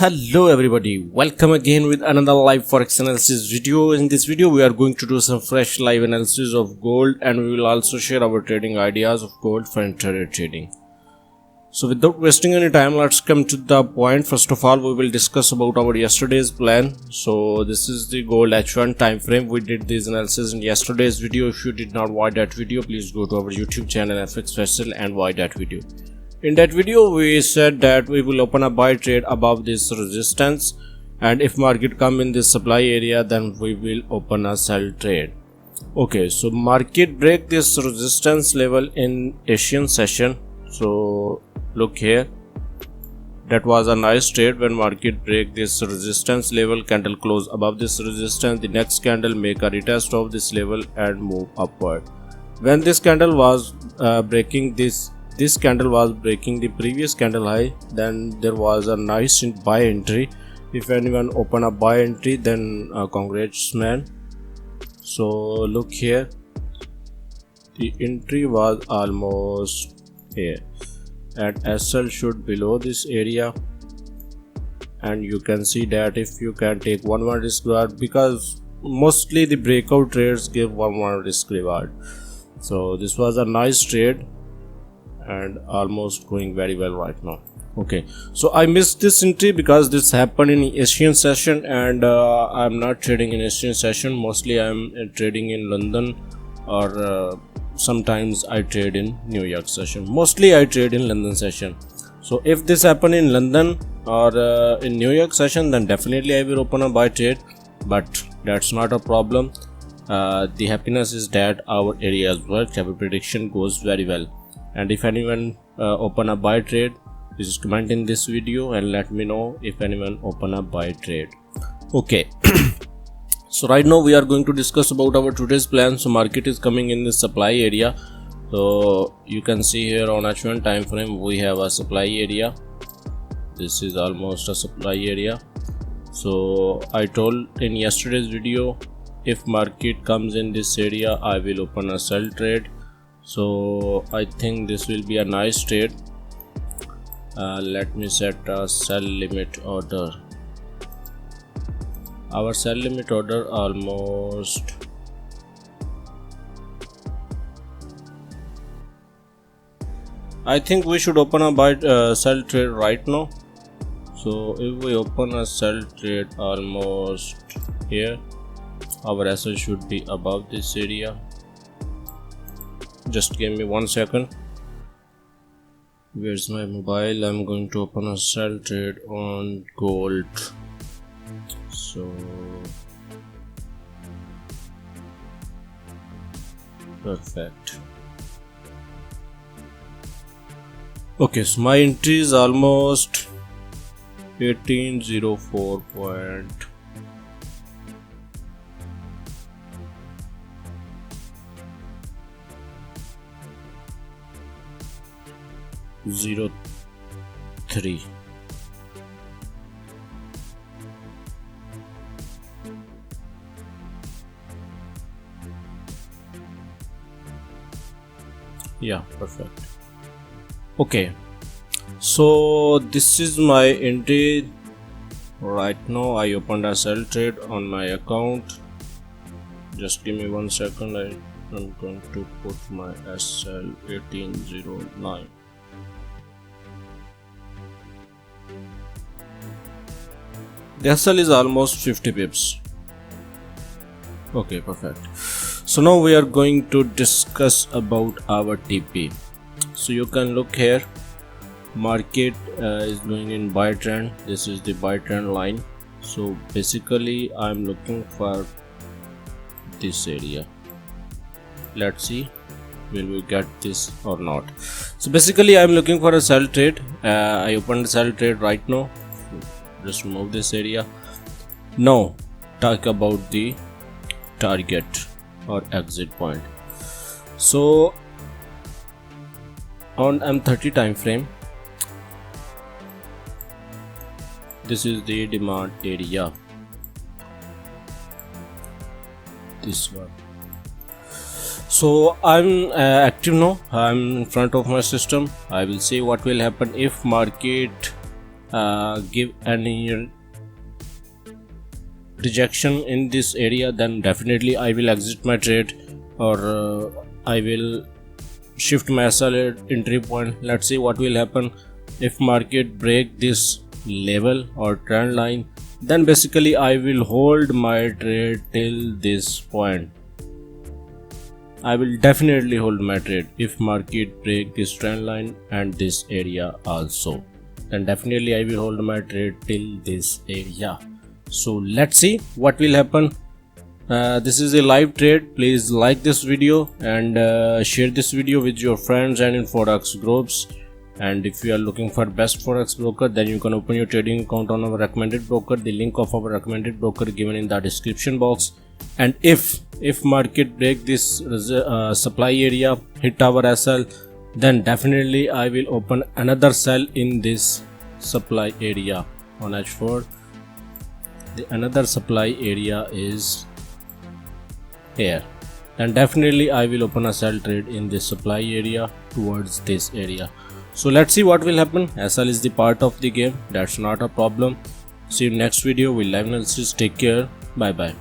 Hello everybody, welcome again with another live forex analysis video. In this video we are going to do some fresh live analysis of gold and we will also share our trading ideas of gold for intraday trading. So without wasting any time, let's come to the point. First of all, we will discuss about our yesterday's plan. So this is the gold H1 time frame. We did this analysis in yesterday's video. If you did not watch that video, please go to our YouTube channel FX Vessel and watch that video. In that video we said that we will open a buy trade above this resistance, and if market come in this supply area then we will open a sell trade. Okay, so market break this resistance level in Asian session. So look here, that was a nice trade. When market break this resistance level, candle close above this resistance, the next candle make a retest of this level and move upward. When this candle was breaking this candle was breaking the previous candle high, then there was a nice buy entry. If anyone open a buy entry, then congrats man. So look here, the entry was almost here, and SL should below this area, and you can see that if you can take 1-1 risk reward, because mostly the breakout trades give 1-1 risk reward. So this was a nice trade and almost going very well right now. Okay, so I missed this entry because this happened in Asian session, and I'm not trading in Asian session. Mostly I'm trading in London, or sometimes I trade in New York session. Mostly I trade in London session. So if this happen in London or in New York session, then definitely I will open a buy trade, but that's not a problem. The happiness is that our areas work, our prediction goes very well. And if anyone open a buy trade, please comment in this video and let me know if anyone open a buy trade. Okay. So right now we are going to discuss about our today's plan. So market is coming in the supply area. So you can see here on H1 time frame we have a supply area. This is almost a supply area. So I told in yesterday's video, if market comes in this area, I will open a sell trade. So I think this will be a nice trade. Let me set a sell limit order. Our sell limit order almost I think we should open a buy sell trade right now. So if we open a sell trade almost here, our SL should be above this area. Just give me 1 second. Where's my mobile? I'm going to open a sell trade on gold. So perfect. Okay, so my entry is almost 1804 point. Zero 3. Yeah, perfect. Okay, so this is my entry right now. I opened a sell trade on my account. Just give me 1 second. I'm going to put my SL 1809. The SL is almost 50 pips. Okay, perfect. So now we are going to discuss about our TP. So you can look here, market is going in buy trend. This is the buy trend line. So basically I'm looking for this area. Let's see, will we get this or not. So basically I'm looking for a sell trade. I opened a sell trade right now. Just remove this area. Now talk about the target or exit point. So on M30 time frame, this is the demand area, this one. So I'm active now. I'm in front of my system. I will see what will happen if market give any rejection in this area, then definitely I will exit my trade, or I will shift my SL entry point. Let's see what will happen if market break this level or trend line. Then basically I will hold my trade till this point. I will definitely hold my trade if market break this trend line and this area also. Then definitely I will hold my trade till this area. So let's see what will happen. This is a live trade. Please like this video and share this video with your friends and in forex groups. And if you are looking for best forex broker, then you can open your trading account on our recommended broker. The link of our recommended broker given in the description box. And if market break this supply area, hit our SL, then definitely I will open another sell in this supply area on H4. Another supply area is here, and definitely I will open a sell trade in this supply area towards this area. So let's see what will happen. SL is the part of the game, that's not a problem. See you next video with live analysis. Take care, bye bye.